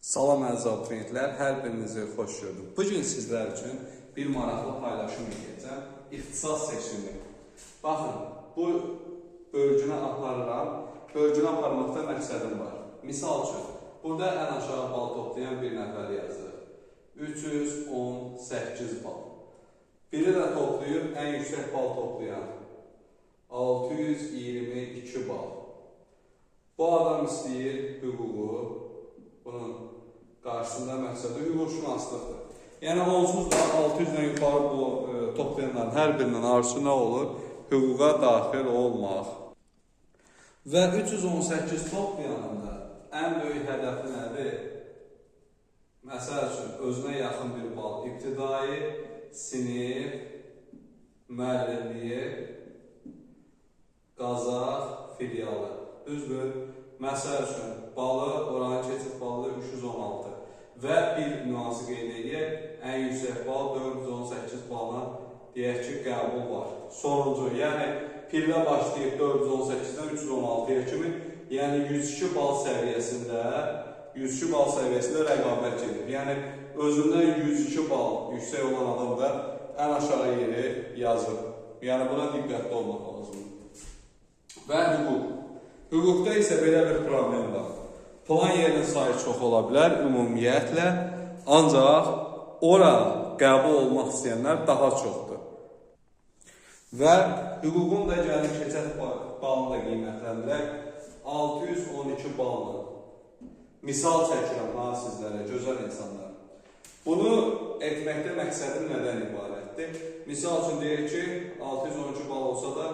Salam əziz abituriyentlər, hər birinizi xoş gördüm. Bugün sizlər üçün bir maraqlı paylaşım edəcəm. İxtisas seçimi. Baxın, bu bölgünə aparıram. Bölgünə aparmaqda məqsədim var. Misal üçün, burada ən aşağı bal toplayan bir nəfər yazır. 318 bal. Biri də toplayıb ən yüksək bal toplayan 622 bal. Bu adam istəyir hüququ. Bunun qarşısında məqsədi hüquqşünaslıqdır. Yəni, onsuz da 600-dən yuxarı bu toplayanların hər birinin arzusu nə olur? Hüquqa daxil olmaq. Və 318 toplayanın da ən böyük hədəfi nədir? Məsəl üçün, özünə yaxın bir bal. İbtidai sinif, müəllimliyi, Qazax filialı. Düzdür? Məsəl üçün, balı, oranı keçid balı 316 və bir nüansı qeyd edək, ən yüksək bal 418 balla deyək ki, qəbul var. Sonuncu, yəni pillə başlayıb 418-dən 316-ya kimi, yəni 102 bal səviyyəsində rəqabət gedir. Yəni, özündən 102 bal yüksək olan adam da ən aşağı yeri yazır. Yəni, buna diqqətli olmaq lazımdır. Və hüquq. Hüquqda isə belə bir problem var. Plan yerinin sayı çox ola bilər ümumiyyətlə, ancaq ora qəbul olmaq istəyənlər daha çoxdur. Və hüququn da gəlin keçid balını da qiymətləndirək 612 balla. Misal çəkirəm ha sizlərə, gözəl insanlar. Bunu etməkdə məqsədim nədən ibarətdir? Misal üçün deyək ki, 612 bal olsa da,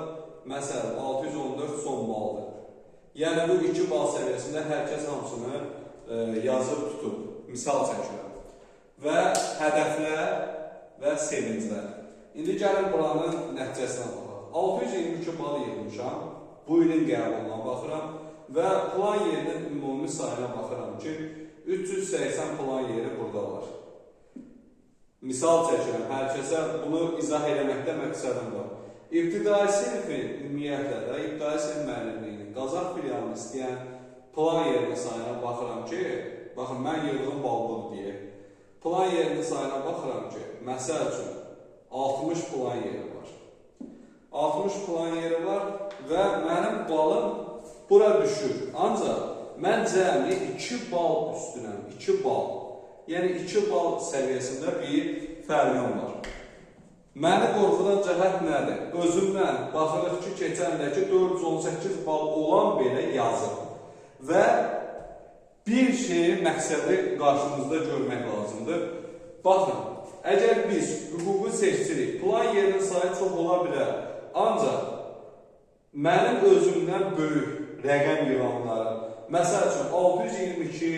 məsələn, 614 son baldır. Yəni, bu 2 bal səviyyəsində hər kəs hamısını yazıb tutub, misal çəkirəm. Və hədəflər və sevinclər. İndi gəlin buranın nəticəsinə baxaq. 622 bal yığmışam, bu ilin qəbuluna baxıram və plan yerinin ümumi sayına baxıram ki, 380 plan yeri burada var. Misal çəkirəm, hər kəsə bunu izah eləməkdə məqsədim var. İbtidai sinifin ümumiyyətlə də, ibtidai sinif müəllimliyinin Qazax filialını istəyən plan yerinin sayına baxıram ki, baxın, mən yığdığım bal budur deyək. Plan yerinin sayına baxıram ki, məsəl üçün, 60 plan yeri var. 60 plan yeri var və mənim balım bura düşür. Ancaq mən cəmi 2 bal üstünəm, 2 bal. Yəni, 2 bal səviyyəsində bir fərqim var. Məni qorxudan cəhət nədir? Özümdən baxırıq ki, keçəndəki 418 bal olan belə yazır. Və bir şeyi, məqsədi qarşımızda görmək lazımdır. Baxın, əgər biz hüququ seçirik, plan yerinin sayı çox ola bilər. Ancaq mənim özümdən böyük rəqəm yığanları, məsəl üçün 622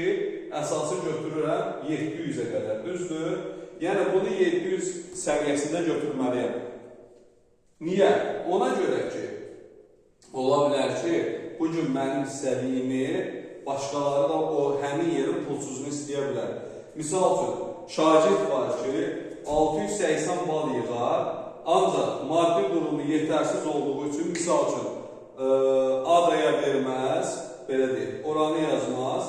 əsası götürürəm 700-ə qədər, düzdür? Yəni, bunu 700 səviyyəsində götürməliyəm. Niyə? Ona görə ki, ola bilər ki, bugün mənim istədiyimi, başqaları da o həmin yerin pulsuzunu istəyə bilər. Misal üçün, şagird var ki, 680 bal yığar, ancaq maddi durumu yetərsiz olduğu üçün, misal üçün, adaya verməz, belə deyil, oranı yazmaz,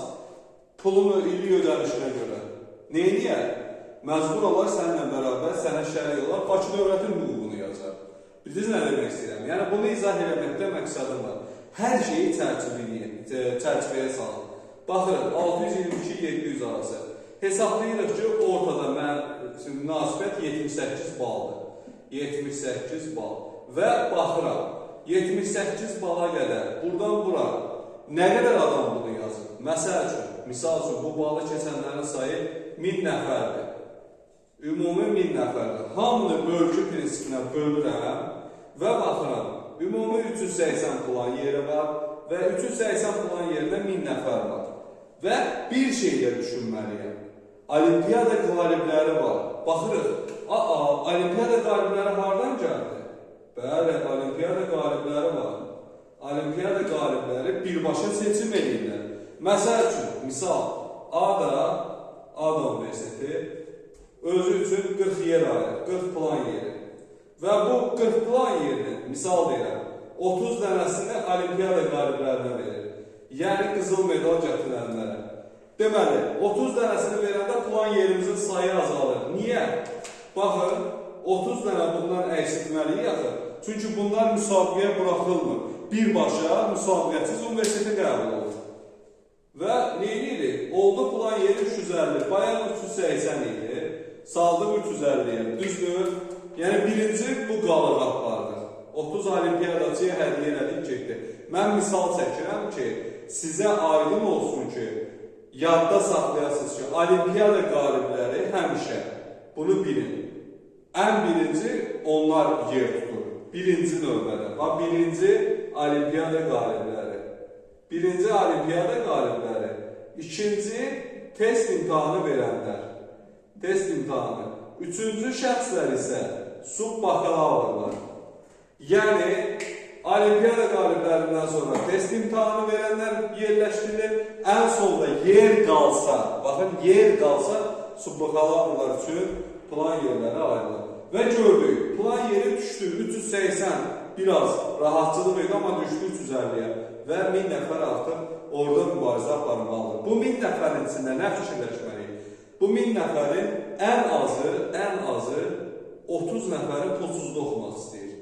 pulunu illik ödənişinə görə. Neyniyər? Məcbur olar səninlə bərabər, sənə şərik olar, Bakı dövlətin hüququnu yazar. Bildiniz nə demək istəyirəm? Yəni, bunu izah eləməkdə məqsədim var. Hər şeyi çərçivəyə salın. Baxın, 622-700 arası. Hesablayırıq ki, ortada münasibət 78 baldır. 78 bal. Və baxıram, 78 bala qədər, buradan bura, nə qədər adam bunu yazır? Misal üçün, bu balı keçənlərin sayı 1000 nəfərdir. Ümumi 1000 nəfərdir. Hamını bölgü prinsipinə bölürəm və baxıram. Ümumi 380 plan yeri var və 380 plan yerində 1000 nəfər var. Və bir şeylə düşünməliyəm. Olimpiyada qalibləri var. Baxırıq, olimpiyada qalibləri hardan gəldi? Bəli, olimpiyada qalibləri var. Olimpiyada qalibləri birbaşa seçim edirlər. Məsəl üçün, misal, ADA Universiteti özü üçün 40 yer ayır, 40 plan yeri. Və bu 40 plan yerini, misal deyirəm, 30 dənəsini olimpiyada qaliblərinə verir. Yəni, qızıl medal gətirənlərə. Deməli, 30 dənəsini verəndə plan yerimizin sayı azalır. Niyə? Baxın, 30 dənə bundan əksiltməliyik axı. Çünki bunlar müsabiqəyə buraxılmır. Birbaşa müsabiqəsiz universitetə qəbul olur. Və neylidir? Oldu plan yeri 350, bayaq 380 idi. Saldıq 350-yə, düzdür? Yəni birinci bu qalıq apardı. 30 olimpiyadaçıya hədiyyə elədik getdi. Mən misal çəkirəm ki, sizə aydın olsun ki, yadda saxlayasınız ki, olimpiyada qalibləri həmişə bunu bilin. Ən birinci onlar yer tutur. Birinci növbədə. Birinci olimpiyada qalibləri. Birinci olimpiyada qalibləri. İkinci test imtahanı verənlər. Test imtahanı. Üçüncü şəxslər isə subbakalavrlar. Yəni, olimpiyada qaliblərindən sonra test imtahanı verənlər yerləşdirilir. Ən sonda yer qalsa, baxın, yer qalsa subbakalavrlar üçün plan yerləri ayrılır. Və gördük, plan yeri düşdü 380, biraz rahatçılıq idi, amma düşdü 350-yə və 1000 nəfər artıq orada mübarizə aparmalıdır. Bu 1000 nəfərin içində nə fikirləşməliyik? Bu 1000 nəfərin ən azı 30 nəfəri pulsuzda oxumaq istəyir.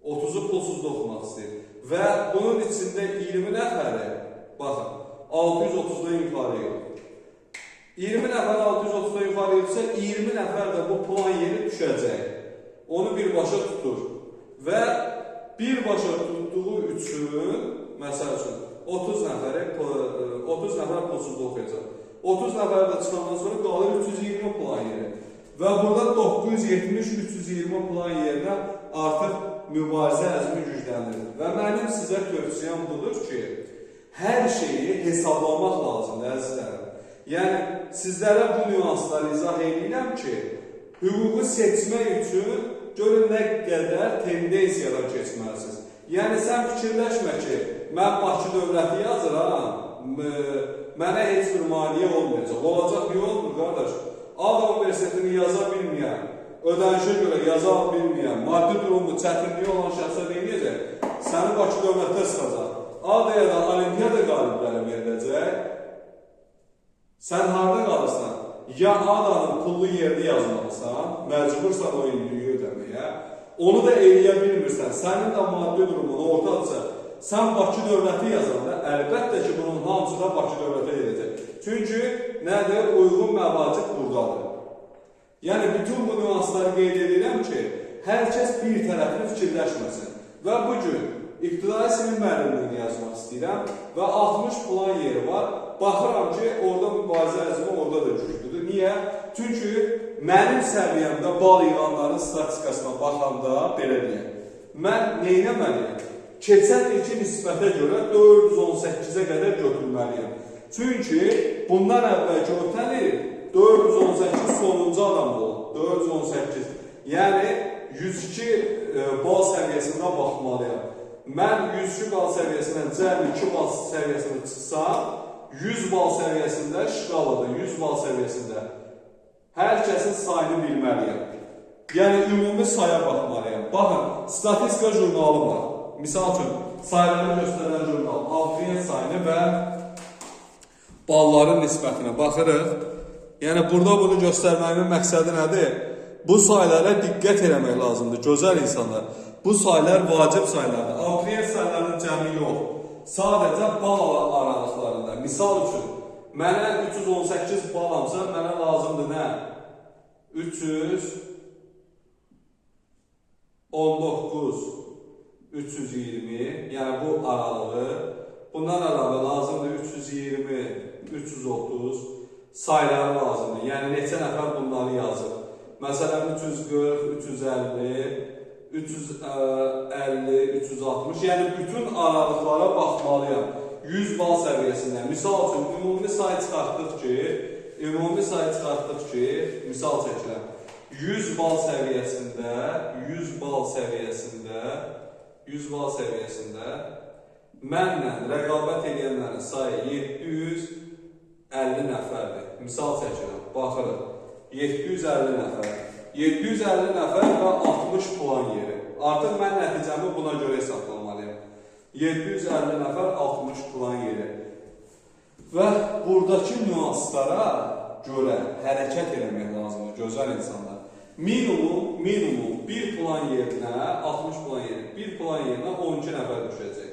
30'u pulsuzda oxumaq istəyir. Və bunun içində 20 nəfəri, baxın, 630'da imtihan edir. 20 nəfər 630'da imtihan edirsə, 20 nəfər də bu plan yeri düşəcək. Onu birbaşa tutur. Və birbaşa tutduğu üçün, məsəl üçün, 30 nəfər pulsuzda oxuyacaq. 30 nəfər də çıxandan sonra qalır 320 plan yeri. Və burada 970-320 plan yerinə artıq mübarizə əzmi güclənir. Və mənim sizə tövsiyəm budur ki, hər şeyi hesablamaq lazımdır, əzizlərim. Yəni, sizlərə bu nüansları izah edirəm ki, hüququ seçmək üçün görün nə qədər tendensiyadan keçməlisiniz. Yəni, sən fikirləşmə ki, mən Bakı dövləti yazıram, mənə heç bir maliyyə olmayacaq. Olacaq, niyə olmur, qardaş? Ağdam Universitetini yaza bilməyən, ödənişə görə yaza bilməyən, maddi durumu, çətinliyi olan şəxslər deyiləcək, səni Bakı dövlətdə sıxacaq. ADA-da olimpiyada qalibləri veriləcək, sən harada qalırsan? Ya ADA-nın pullu yerini yazmalısan, məcbursan o illiyi ödəməyə, onu da eləyə bilmirsən, sənin də maddi durumun ortadırsa, sən Bakı dövləti yazanda, əlbəttə ki, bunun hamısı da Bakı dövlətə edəcək. Çünki nədir? Uyğun məvacib buradadır. Yəni, bütün bu nüansları qeyd edirəm ki, hər kəs bir tərəfini fikirləşməsin. Və bugün İbtidai sinif müəllimliyini yazmaq istəyirəm və 60 plan yeri var. Baxıram ki, orada mübarizə əzmi orada da güclüdür. Niyə? Çünki mənim səviyyəmdə bal yığanların statistikasına baxanda belə deyək. Mən neynəməliyəm? Keçən ilki nisbətə görə 418-ə qədər götürməliyəm. Çünki bundan əvvəlki ötən il 418 sonuncu adam oldu. 418. Yəni 102 bal səviyyəsində baxmalıyam. Mən 102 bal səviyyəsindən cəmi 2 bal səviyyəsində çıxsam, 100 bal səviyyəsində şkaladır, 100 bal səviyyəsində. Hər kəsin sayını bilməliyəm. Yəni ümumi saya baxmalıyam. Baxın, statistika jurnalı var. Misal üçün, sayıları göstərən jurnal, abituriyent sayını və balların nisbətinə baxırıq. Yəni, burada bunu göstərməyimin məqsədi nədir? Bu sayılara diqqət eləmək lazımdır, gözəl insanlar. Bu sayılar vacib sayılardır. Abituriyent sayılarının cəmi yox. Sadəcə bal aralıqlarında. Misal üçün, mənə 318 balamsa, mənə lazımdır nə? 319, 320, yəni bu aralığı. Bundan əlavə lazımdır 320, 330 sayıları lazımdır. Yəni neçə nəfər bunları yazır. Məsələn 340, 350, 350, 360. Yəni bütün aralıqlara baxmalıyam. 100 bal səviyyəsində. Misal üçün ümumi sayı çıxartdıq ki, misal çəkirəm. 100 bal səviyyəsində mənlə rəqabət edənlərin sayı 750 nəfərdir. Misal çəkirəm, baxırıq. 750 nəfər. 750 nəfər və 60 plan yeri. Artıq mən nəticəmi buna görə hesablamalıyam. 750 nəfər, 60 plan yeri. Və buradakı nüanslara görə hərəkət eləmək lazımdır, gözəl insanlar. Minimum bir plan yerinə, 60 plan yerinə, bir plan yerinə 12 nəfər düşəcək.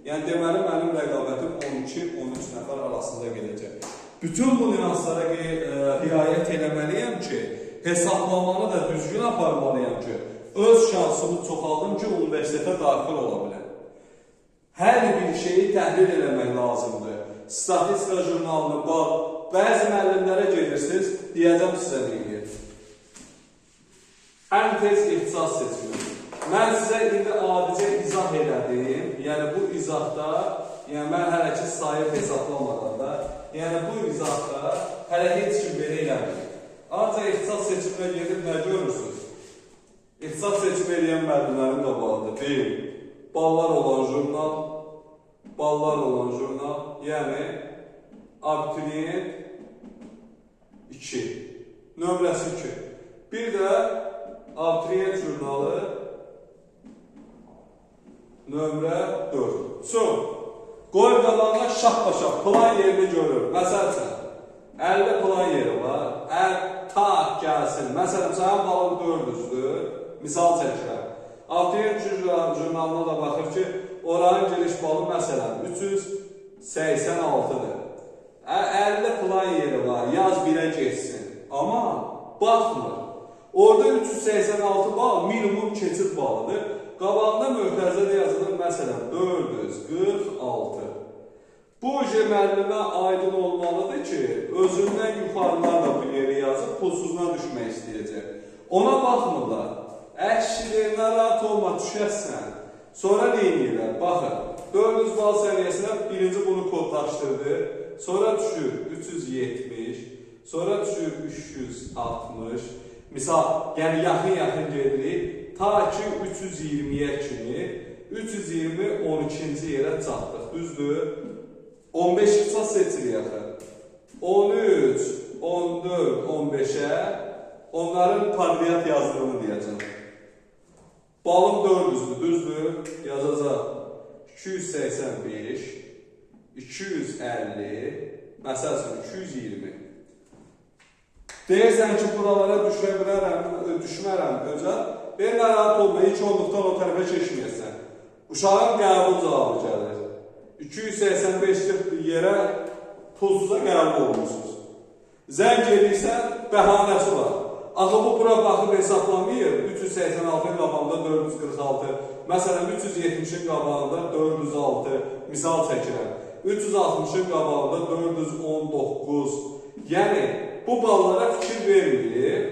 Yəni, deməli, mənim rəqabətim 12-13 nəfər arasında gedəcək. Bütün bu nüanslara riayət eləməliyəm ki, hesablamanı da düzgün aparmalıyam ki, öz şansımı çoxaldım ki, universitetə daxil ola biləm. Hər bir şeyi təhlil eləmək lazımdır. Statistika jurnalını, bəzi müəllimlərə gedirsiniz, deyəcəm sizə neyir. Ən tez ixtisas seçimi. Mən sizə indi adicə izah elədim. Yəni, bu izahda, yəni mən hələ ki sayıb hesablamadan da, yəni bu izahda hələ heç kim belə eləmir. Ancaq ixtisas seçimlə gedib nə görürsünüz? İxtisas seçimi eləyən müəllimlərin qabağında deyil. Ballar olan jurnal, yəni abituriyent 2, nömrəsi 2. Bir də abituriyent jurnalı nömrə 4. Son, qoy qabağına şah-başaq plan yerini görür. Məsəl üçün, 50 plan yeri var, tak gəlsin. Məsələn, sənin balın 400-dür, misal çəkirəm. Abituriyent jurnalına da baxır ki, oranın giriş balı məsələn 386-dır. 50 plan yeri var, yaz 1-ə geçsin. Amma baxmır. Orada 386 bal minimum keçid balıdır. Qabağında möhtəzədə yazılır məsələn 446. Bu müəllimə aydın olmalıdır ki, özündən yuxarılar da bu yeri yazıb pulsuzuna düşmək istəyəcək. Ona baxmırlar. Əşkidir, narahat olma, düşəsən. Sonra neyinirlər? Baxın, 400 bal səviyyəsinə birinci bunu kodlaşdırdı. Sonra düşür 370, sonra düşür 360. Misal, yəni yaxın gedirik. Ta ki 320-yə kimi, 320 12-ci yerə çatdıq. Düzdür? 15 ixtisas seçirik axı. 13, 14, 15-ə onların parviyyat yazdığını deyəcəm. Balım 400-dür, düzdür? Yazacaq 285, 250, məsəl üçün 220. Deyirsən ki, buralara düşmərəm özəl. Ben narahat olma, hiç onluqdan o tərəfə keçməyəsən. Uşağın qəbul cavabı gəlir. 285 yerə pulsuza qəbul olmuşsunuz. Zəng edirsən, bəhanəsi var. Axı bu bura baxıb hesablamayır. 386-ın qabağında 446. Məsələn, 370-in qabağında 406. Misal çəkirəm. 360-ın qabağında 419. Yəni, bu ballara fikir vermir.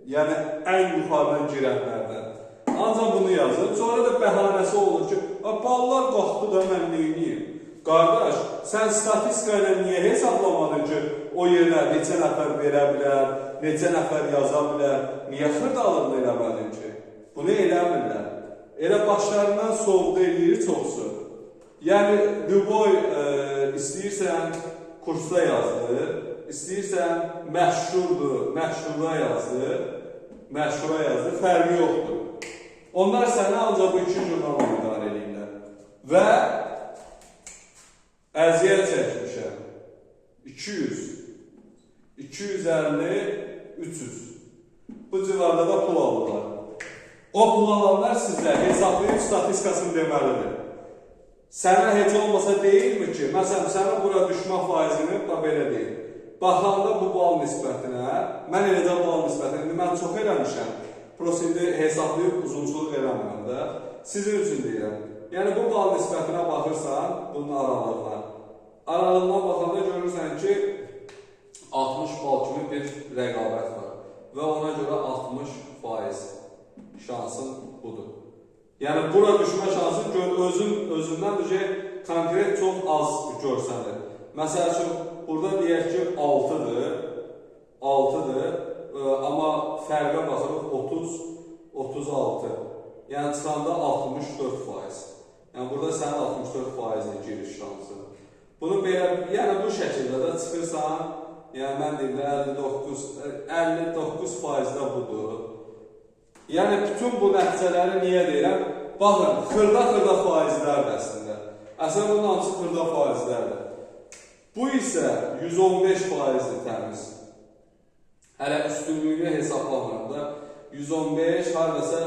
Yəni, ən yuxarıdan girənlərdən. Ancaq bunu yazır. Sonra da bəhanəsi olur ki, ballar qalxdı da mən neyiniyim? Qardaş, sən statistika ilə niyə hesablamadın ki, o yerə neçə nəfər verə bilər, neçə nəfər yaza bilər, niyə xırdalığını eləmədin ki? Bunu eləmirlər. Elə başlarından soğuqda eləyir çoxsu. Yəni, Lüboy istəyirsən kursda yazdır, istəyirsən məşhurdur, məşhura yazdır, fərqi yoxdur. Onlar səni ancaq bu iki jurnalını idarə edirlər. Və əziyyət çəkmişəm. 200, 250, 300. Bu civarda da pul alırlar. O pul alanlar sizə hesablayıb statistikasını deməlidir. Sənə heç olmasa deyilmi ki, məsələn, sənin bura düşmə faizini belə deyil. Baxanda bu bal nisbətinə, mən eləcəm bal nisbətinə, indi mən çox eləmişəm. Prosedi hesablayıb uzunçuluq eləmirəm də. Sizin üçün deyirəm. Yəni, bu bal nisbətinə baxırsan, bunun aralığına. Aralığına baxanda görürsən ki, 60 bal kimi bir rəqabət var. Və ona görə 60% şansın budur. Yəni, bura düşmə şansın özündən konkret çox az görsənir. Məsəl üçün, burada deyək ki, 6-dır, amma fərqə baxırıq 30-36. Yəni, çıxanda 64%. Yəni, burada sənin 64%-in giriş şansı. Bunu belə, yəni bu şəkildə də çıxırsan, yəni mən deyim də 59%-də budur. Yəni, bütün bu nəticələri niyə deyirəm? Baxın, xırda faizlərdir əslində. Əslində bunun hamısı xırda faizlərdir. Bu isə 115%-dir təmiz. Hələ üstünlüyünü hesablamıram da. 115 haradasa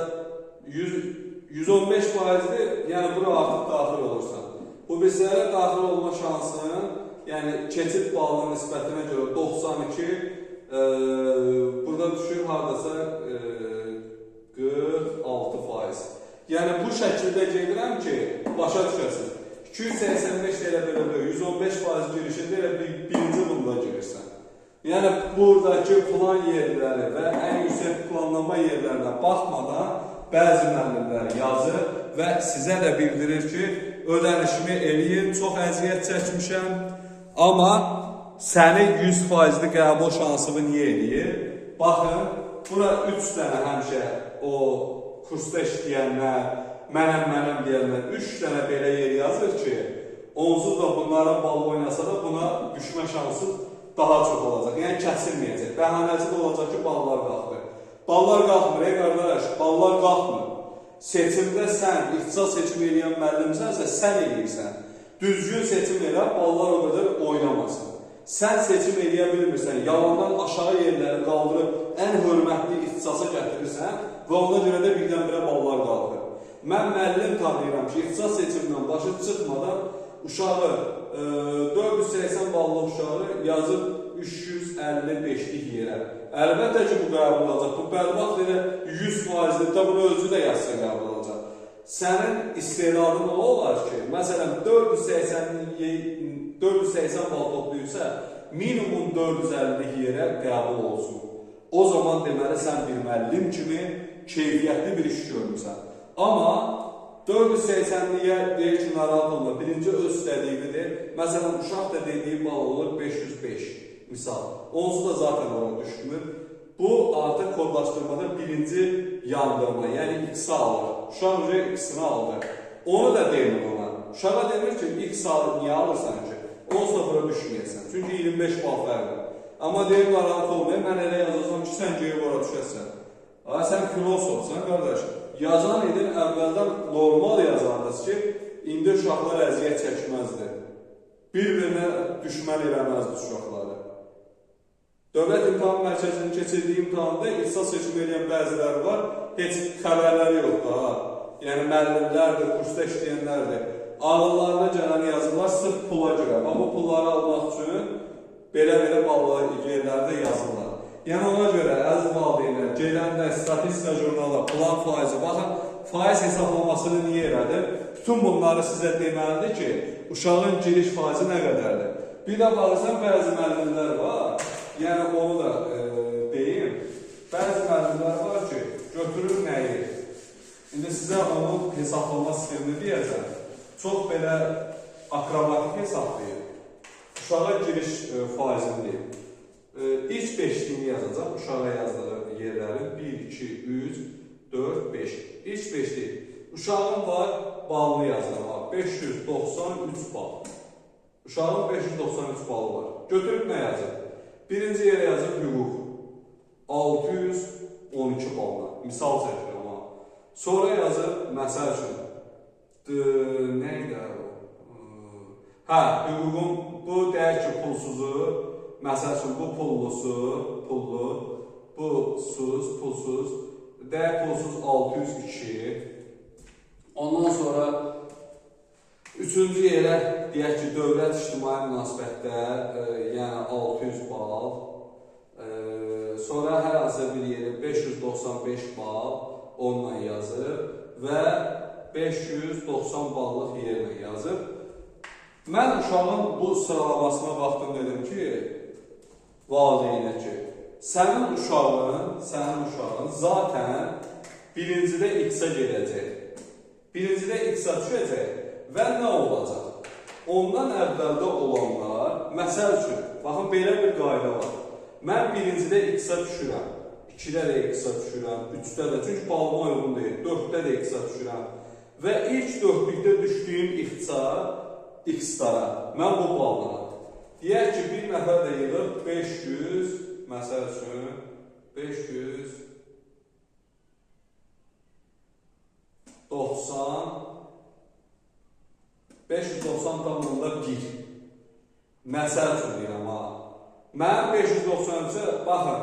115%-dir, yəni bura artıq daxil olursan. Bu bilgisayara daxil olma şansının, yəni keçid balının nisbətinə görə 92, burada düşür haradasa 46%. Yəni bu şəkildə gedirəm ki, başa düşəsiniz. 285 elə belə deyil, 115% girişində elə birinci bunda girirsən. Yəni buradakı plan yerləri və ən yüksək planlama yerlərinə baxmadan bəzi müəllimlər yazır və sizə də bildirir ki, ödənişimi eləyin, çox əziyyət çəkmişəm, amma səni 100%-li qəbul şansımı niyə eləyir? Baxın, bura 3 dənə həmişə o kursda işləyənlər, mənəm deyənlər 3 dənə belə yer yazır ki, onsuz da bunların balı oynasa da buna düşmə şansı daha çox olacaq. Yəni kəsilməyəcək. Bəhanəsi də olacaq ki, ballar qalxmır. Ballar qalxmır, qardaş, ballar qalxmır. Seçimdə sən ixtisas seçim eləyən müəllimsənsə, sən eləyirsən. Düzgün seçim elə, ballar o qədər oynamasın. Sən seçim eləyə bilmirsən, yalandan aşağı yerləri qaldırıb ən hörmətli ixtisasa gətirirsən və ona görə də birdən-birə ballar qalxır. Mən müəllim tanıyıram ki, ixtisas seçimindən başı çıxmadan uşağı 480 ballı uşağı yazıb 355'lik yerə. Əlbəttə ki, bu qəbul olacaq. Bu bədbaxt elə 100%'lik də bunu özü də yazsa qəbul olacaq. Sənin istedadın o olar ki, məsələn 480 bal toplayırsa, minimum 450'lik yerə qəbul olsun. O zaman deməli sən bir müəllim kimi keyfiyyətli bir iş görmüsən. Amma 480'liyə deyir ki, narahat olma. Birinci öz istədiyidir. Məsələn, uşaq da dediyi bal olur 505. Misal. Onsuz da zaten ona düşmür. Bu artıq kodlaşdırmada birinci yandırma, yəni X-i alır. Uşaq önce X-ini aldı. Onu da demir ona. Uşağa demir ki, X alır, niyə alırsan ki? Onsuz da bura düşməyəsən. Çünki 25 bal fərqdir. Amma deyir, narahat olmayın, mən elə yazacağım ki, sən geri bura düşəsən. Sən filosofsan, qardaş. Yazan idin əvvəldən normal yazardınız ki, indi uşaqlar əziyyət çəkməzdir. Bir-birinə düşmən eləməzdir uşaqları. Dövlət İmtahan Mərkəzinin keçirdiyi imtahanda ixtisas seçim edən bəziləri var, heç xəbərləri yoxdur. Yəni müəllimlərdir, kursda işləyənlərdir. Ağıllarına gələni yazırlar sırf pula görə. Amma bu pulları almaq üçün belə ballı yerlərdə yazırlar. Yəni ona görə əziz valideynlər, gələndə statistika jurnalı, plan faizi, baxın, faiz hesablamasını niyə elədir? Bütün bunları sizə deməlidir ki, uşağın giriş faizi nə qədərdir? Bir də baxırsan, bəzi müəllimlər var, yəni onu da deyim, bəzi müəllimlər var ki, götürür nəyi? İndi sizə onun hesablama sistemini deyəcəm, çox belə akrobatik hesablayır. Uşağa giriş faizini deyim. İlk beşliğini yazacaq, uşağa yazdığı yerlərin 1, 2, 3, 4, 5. İlk beşlik. Uşağın var, balını yazdılar. 593 bal. Uşağın 593 balı var. Götürüb nə yazır? Birinci yerə yazır hüquq. 612 balla. Misal çəkirəm ha. Sonra yazır, məsəl üçün. Neydi o? Hüququn bu deyək ki, pulsuzu. Məsəl üçün, bu pullusu, pullu, bu suz, pulsuz, deyək pulsuz 602. Ondan sonra üçüncü yerə deyək ki, dövlət ictimai münasibətlər, yəni 600 bal. Sonra hər hansı bir yeri 595 bal onunla yazır və 590 ballıq yerlə yazır. Mən uşağın bu sıralamasına baxdım, dedim ki, valideynə ki, sənin uşağın zaten birincidə X-a gedəcək. Birincidə X-a düşəcək və nə olacaq? Ondan əvvəldə olanlar, məsəl üçün, baxın, belə bir qayda var. Mən birincidə X-a düşürəm, 2-də də X-a düşürəm, 3-də də, çünki balma uyğun deyil, 4-də də X-a düşürəm və ilk 4-lükdə düşdüyüm X-lara, mən bu ballara. Deyək ki, bir nəfər də yığır 500, məsəl üçün, 590 tamamında 1. Məsəl üçün deyirəm ha. Mən 590-cı, baxın,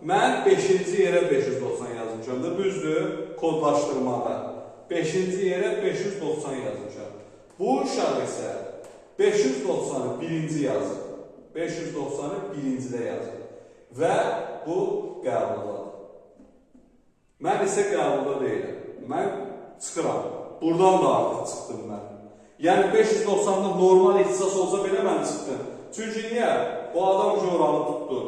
mən 5-ci yerə 590 yazmışam da, düzdür, kodlaşdırmada. 5-ci yerə 590 yazmışam. Bu uşaq isə 590-ı birinci yazır. 590-ı birincidə yazır. Və bu qəbuldadır. Mən isə qəbulda deyiləm. Mən çıxıram. Buradan da artıq çıxdım mən. Yəni 590-lıq normal ixtisas olsa belə mən çıxdım. Çünki niyə? Bu adam oranı tutdu.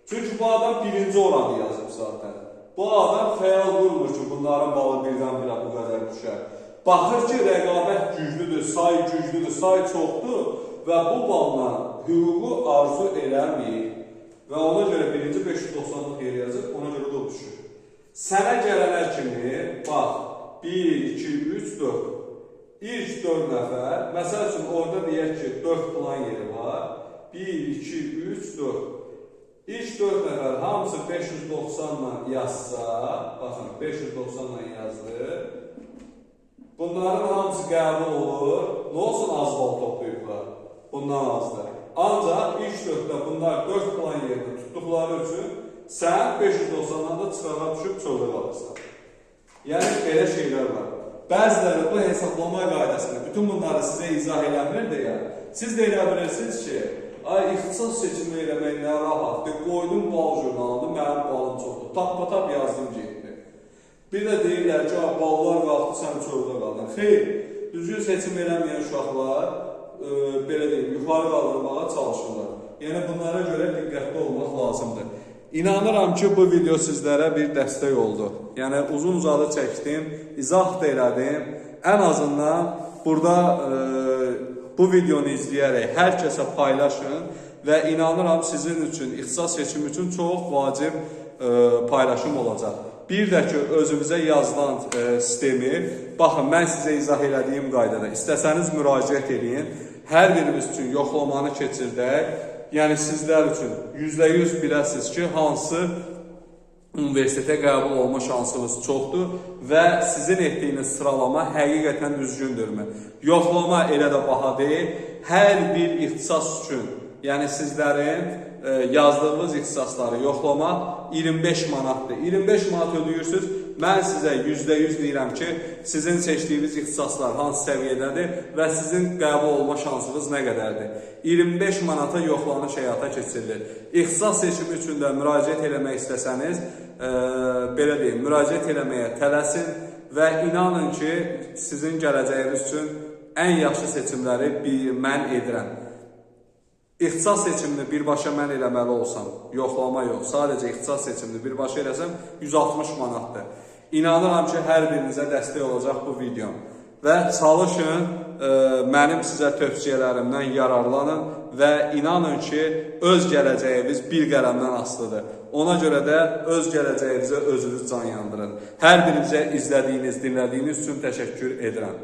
Çünki bu adam birinci oranı yazıb zaten. Bu adam xəyal qurmur ki, bunların balı birdən-birə bu qədər düşər. Baxır ki, rəqabət güclüdür, say güclüdür, say çoxdur və bu balla hüququ arzu eləmir və ona görə birinci 590-lıq yer yazır, ona görə də o düşür. Sənə gələnlər kimi, bax, 1, 2, 3, 4. İlk 4 nəfər, məsəl üçün orada deyək ki, 4 plan yeri var. 1, 2, 3, 4. İlk 4 nəfər hamısı 590-la yazsa, baxın, 590-la yazdı. Bunların hamısı qəbul olur. Nə olsun az bal toplayıblar? Bundan azdır. Ancaq ilk 4-də bunlar 4 plan yerini tutduqları üçün sən 590-dan da çırağa düşüb çöldə qalırsan. Yəni, belə şeylər var. Bəziləri bu hesablama qaydasını, bütün bunları sizə izah eləmir deyə, siz də elə bilirsiniz ki, ay, ixtisas seçimi eləmək nə rahatdır, qoydum bal jurnalını, mənim balım çoxdur, tap-patap yazdım getdi. Bir də deyirlər ki, ballar qalxdı, sən çöldə qaldın. Xeyr, düzgün seçim eləməyən uşaqlar, belə deyim, yuxarı qaldırmağa çalışırlar. Yəni, bunlara görə diqqətli olmaq lazımdır. İnanıram ki, bu video sizlərə bir dəstək oldu. Yəni, uzun-uzadı çəkdim, izah da elədim. Ən azından burada bu videonu izləyərək hər kəsə paylaşın və inanıram sizin üçün, ixtisas seçimi üçün çox vacib paylaşım olacaq. Bir də ki, özümüzə yazılan sistemi, baxın, mən sizə izah elədiyim qaydada istəsəniz müraciət edin, hər birimiz üçün yoxlamanı keçirdək. Yəni, sizlər üçün %100 biləsiniz ki, hansı universitetə qəbul olma şansınız çoxdur və sizin etdiyiniz sıralama həqiqətən düzgündürmü? Yoxlama elə də baha deyil. Hər bir ixtisas üçün, yəni sizlərin yazdığınız ixtisasları yoxlamaq 25 manatdır. 25 manat ödəyirsiniz. Mən sizə %100 deyirəm ki, sizin seçdiyiniz ixtisaslar hansı səviyyədədir və sizin qəbul olma şansınız nə qədərdir. 25 manata yoxlanış həyata keçirilir. İxtisas seçimi üçün də müraciət eləmək istəsəniz, belə deyim, müraciət eləməyə tələsin və inanın ki, sizin gələcəyiniz üçün ən yaxşı seçimləri mən edirəm. İxtisas seçimini birbaşa mən eləməli olsam, yoxlama yox, sadəcə ixtisas seçimini birbaşa eləsəm 160 manatdır. İnanıram ki, hər birinizə dəstək olacaq bu video. Və çalışın, mənim sizə tövsiyələrimdən yararlanın və inanın ki, öz gələcəyiniz bir qələmdən asılıdır. Ona görə də öz gələcəyinizə özünüz can yandırın. Hər birinizə izlədiyiniz, dinlədiyiniz üçün təşəkkür edirəm.